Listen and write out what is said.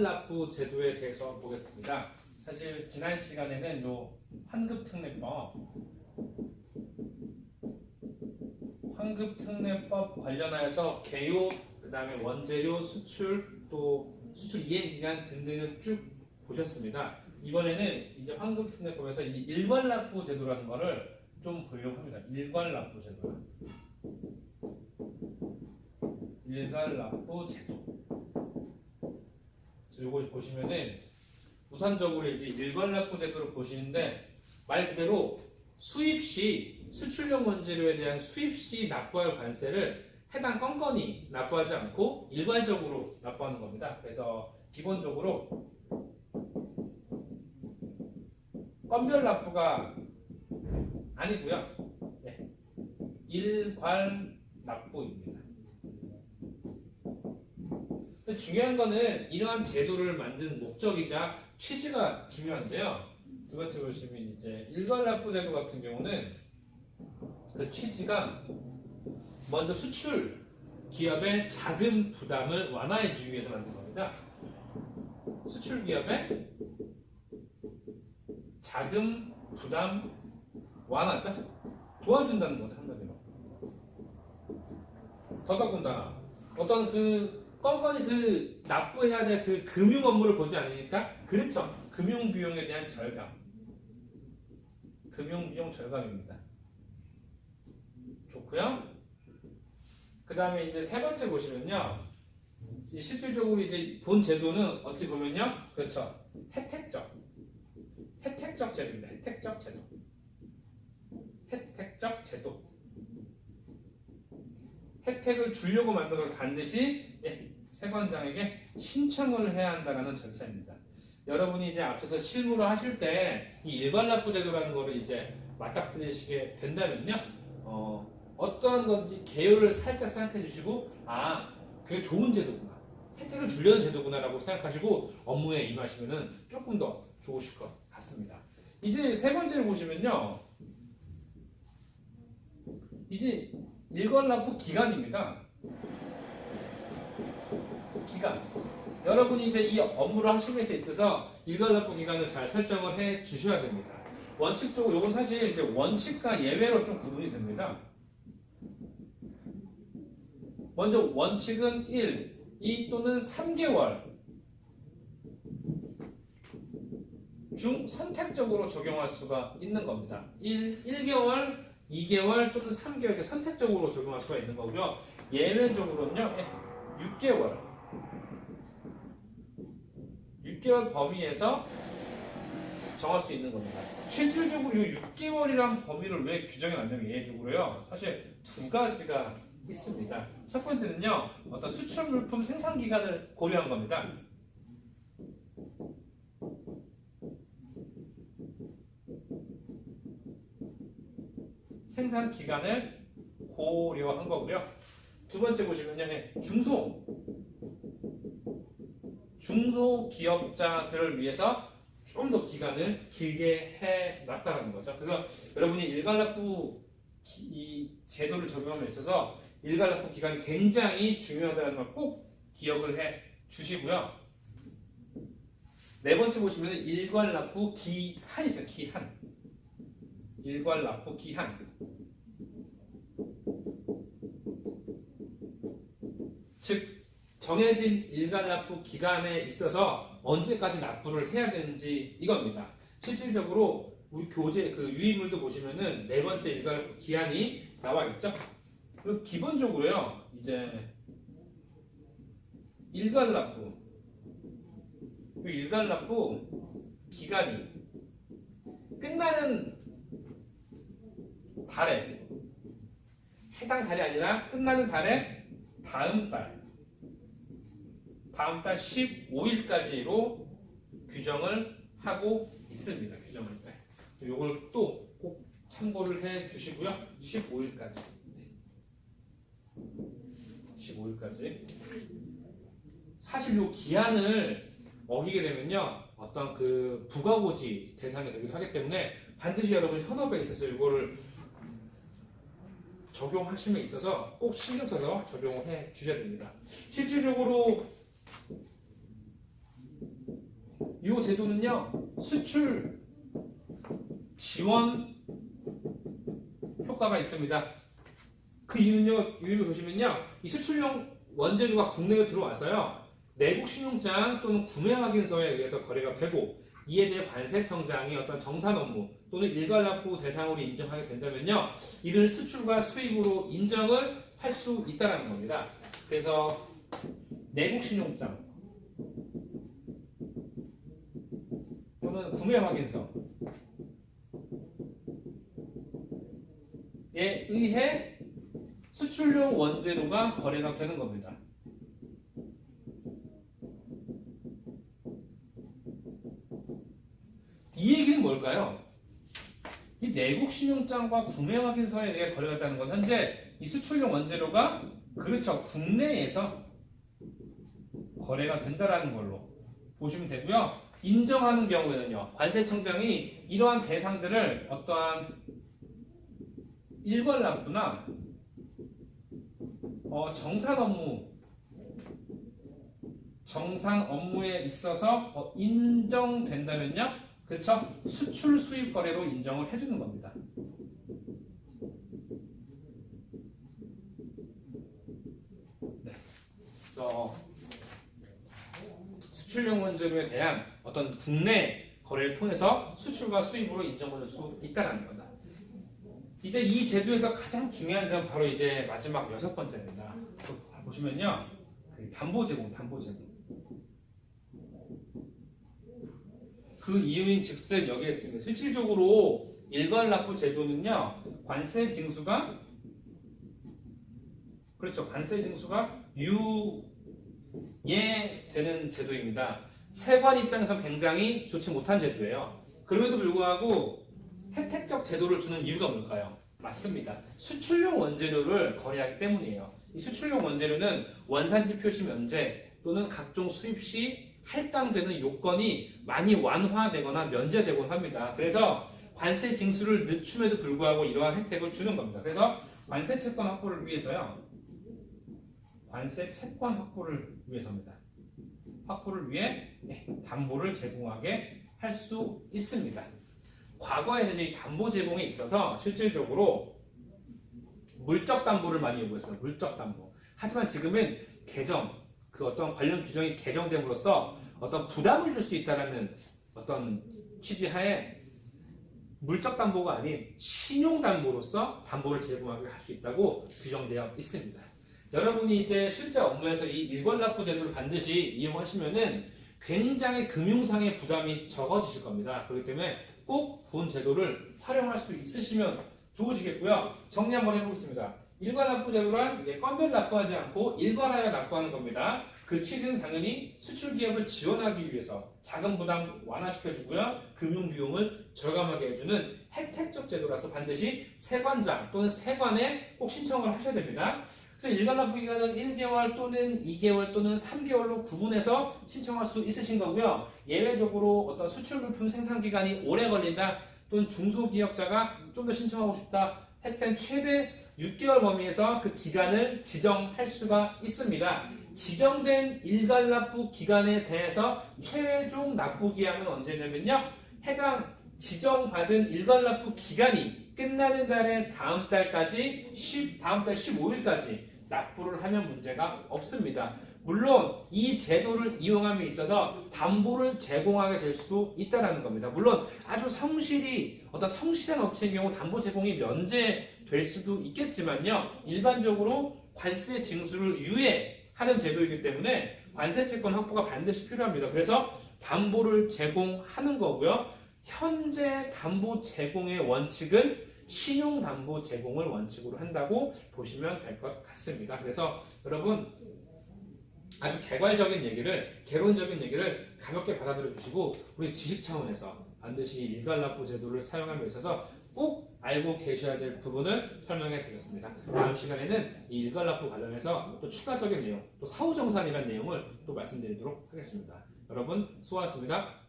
일괄납부 제도에 대해서 보겠습니다. 사실 지난 시간에는 요 환급특례법 관련하여서 개요, 그 다음에 원재료, 수출, 또 수출 이행 기간 등등을 쭉 보셨습니다. 이번에는 이제 환급특례법에서 이 일괄납부 제도라는 거를 좀 보려고 합니다. 일괄납부 제도. 일괄납부 제도. 요거 보시면은 우선적으로 이제 일괄납부 제도를 보시는데 말 그대로 수입 시 수출용 원재료에 대한 수입 시 납부할 관세를 해당 건건이 납부하지 않고 일괄적으로 납부하는 겁니다. 그래서 기본적으로 건별 납부가 아니고요. 네. 일괄 납부입니다. 중요한 거는 이러한 제도를 만든 목적이자 취지가 중요한데요. 두 번째 보시면 이제 일괄납부 제도 같은 경우는 그 취지가 먼저 수출 기업의 자금 부담을 완화해 주기 위해서 만든 겁니다. 수출 기업의 자금 부담 완화죠. 도와준다는 거죠, 한마디로. 더더군다나 어떤 건건이 납부해야 될 그 금융 업무를 보지 않으니까 그렇죠. 금융 비용에 대한 절감. 금융 비용 절감입니다. 좋고요. 그 다음에 이제 세 번째 보시면요. 실질적으로 이제 본 제도는 어찌 보면요. 그렇죠. 혜택적 제도입니다. 혜택적 제도. 혜택을 주려고 만든 걸 반드시 세관장에게 신청을 해야 한다는 절차입니다. 여러분이 이제 앞에서 실무를 하실 때 이 일괄납부 제도라는 거를 이제 맞닥뜨리시게 된다면요, 어떠한 건지 개요를 살짝 생각해 주시고, 그게 좋은 제도구나, 혜택을 주려는 제도구나라고 생각하시고 업무에 임하시면은 조금 더 좋으실 것 같습니다. 이제 세 번째를 보시면요, 이제 일괄납부 기간입니다. 기간. 여러분이 이제 이 업무를 하심에 있어서 일괄납부 기간을 잘 설정을 해 주셔야 됩니다. 원칙적으로 이건 사실 이제 원칙과 예외로 좀 구분이 됩니다. 먼저 원칙은 1, 2 또는 3개월 중 선택적으로 적용할 수가 있는 겁니다. 1개월, 2개월 또는 3개월 이렇게 선택적으로 적용할 수가 있는 거고요. 예외적으로는요, 6개월 범위에서 정할 수 있는 겁니다. 실질적으로 이 6개월이란 범위를 왜 규정해 놨냐면 예외적으로요. 사실 두 가지가 있습니다. 첫 번째는요, 어떤 수출 물품 생산 기간을 고려한 겁니다. 생산 기간을 고려한 거고요. 두 번째 보시면요, 중소기업자들을 위해서 좀 더 기간을 길게 해 놨다는 거죠. 그래서 여러분이 일괄납부 이 제도를 적용함에 있어서 일괄납부 기간이 굉장히 중요하다는 걸 꼭 기억을 해 주시고요. 네 번째 보시면 일괄납부 기한이 있어요. 기한. 일괄납부 기한. 즉 정해진 일괄납부 기간에 있어서 언제까지 납부를 해야 되는지 이겁니다. 실질적으로 우리 교재 유의물도 보시면은 네 번째 일괄납부 기한이 나와 있죠. 그리고 기본적으로요, 이제 일괄납부 기간이 끝나는 달에, 해당 달이 아니라 끝나는 달에 다음 달 15일까지로 규정을 하고 있습니다. 규정을. 이걸 또 꼭 참고를 해 주시고요. 15일까지. 사실 이 기한을 어기게 되면요, 어떤 부가고지 대상이 되기도 하기 때문에 반드시 여러분 현업에 있어서 이거를 적용하심에 있어서 꼭 신경 써서 적용을 해 주셔야 됩니다. 실질적으로 이 제도는요 수출 지원 효과가 있습니다. 그 이유를 보시면요 이 수출용 원재료가 국내에 들어와서요 내국 신용장 또는 구매 확인서에 의해서 거래가 되고 이에 대해 관세청장이 어떤 정산 업무 또는 일괄납부 대상으로 인정하게 된다면요 이를 수출과 수입으로 인정을 할 수 있다는 겁니다. 그래서 내국 신용장 또는 구매 확인서에 의해 수출용 원재료가 거래가 되는 겁니다. 이 얘기는 뭘까요? 이 내국 신용장과 구매 확인서에 의해 거래가 됐다는 건 현재 이 수출용 원재료가 그렇죠 국내에서 거래가 된다라는 걸로 보시면 되고요. 인정하는 경우에는요 관세청장이 이러한 대상들을 어떠한 일괄납부나 정산 업무에 있어서 인정된다면요 그렇죠 수출 수입 거래로 인정을 해주는 겁니다. 네. 그래서 수출용 원재료에 대한 어떤 국내 거래를 통해서 수출과 수입으로 인정받을 수 있다는 거죠. 이제 이 제도에서 가장 중요한 점 바로 이제 마지막 6번째입니다. 보시면요, 담보 제공. 그 이유인 즉슨 여기에 있습니다. 실질적으로 일괄납부 제도는요, 관세 징수가 유예되는 제도입니다. 세관 입장에서 굉장히 좋지 못한 제도예요. 그럼에도 불구하고 혜택적 제도를 주는 이유가 뭘까요? 맞습니다. 수출용 원재료를 거래하기 때문이에요. 이 수출용 원재료는 원산지 표시 면제 또는 각종 수입 시 할당되는 요건이 많이 완화되거나 면제되곤 합니다. 그래서 관세 징수를 늦춤에도 불구하고 이러한 혜택을 주는 겁니다. 그래서 관세 채권 확보를 위해서요. 관세 채권 확보를 위해서입니다. 확보를 위해 담보를 제공하게 할 수 있습니다. 과거에는 이 담보 제공에 있어서 실질적으로 물적 담보를 많이 요구했습니다. 물적 담보. 하지만 지금은 그 어떤 관련 규정이 개정됨으로써 어떤 부담을 줄 수 있다는 어떤 취지하에 물적 담보가 아닌 신용 담보로서 담보를 제공하게 할 수 있다고 규정되어 있습니다. 여러분이 이제 실제 업무에서 이 일괄납부 제도를 반드시 이용하시면은 굉장히 금융상의 부담이 적어지실 겁니다. 그렇기 때문에 꼭 본 제도를 활용할 수 있으시면 좋으시겠고요. 정리 한번 해보겠습니다. 일괄납부 제도란 이게 건별 납부하지 않고 일괄하여 납부하는 겁니다. 그 취지는 당연히 수출 기업을 지원하기 위해서 자금 부담 완화시켜주고요. 금융 비용을 절감하게 해주는 혜택적 제도라서 반드시 세관장 또는 세관에 꼭 신청을 하셔야 됩니다. 그래서 일괄납부 기간은 1개월 또는 2개월 또는 3개월로 구분해서 신청할 수 있으신 거고요. 예외적으로 어떤 수출 물품 생산 기간이 오래 걸린다 또는 중소기업자가 좀 더 신청하고 싶다 했을 땐 최대 6개월 범위에서 그 기간을 지정할 수가 있습니다. 지정된 일괄납부 기간에 대해서 최종 납부 기한은 언제냐면요. 해당 지정받은 일괄납부 기간이 끝나는 달의 다음 달까지 다음 달 15일까지 납부를 하면 문제가 없습니다. 물론 이 제도를 이용함에 있어서 담보를 제공하게 될 수도 있다는 겁니다. 물론 아주 성실한 업체인 경우 담보 제공이 면제될 수도 있겠지만요. 일반적으로 관세 징수를 유예하는 제도이기 때문에 관세 채권 확보가 반드시 필요합니다. 그래서 담보를 제공하는 거고요. 현재 담보 제공의 원칙은 신용 담보 제공을 원칙으로 한다고 보시면 될 것 같습니다. 그래서 여러분 아주 개론적인 얘기를 가볍게 받아들여 주시고 우리 지식 차원에서 반드시 일괄납부 제도를 사용함에 있어서 꼭 알고 계셔야 될 부분을 설명해 드렸습니다. 다음 시간에는 이 일괄납부 관련해서 또 추가적인 내용, 또 사후정산이라는 내용을 또 말씀드리도록 하겠습니다. 여러분 수고하셨습니다.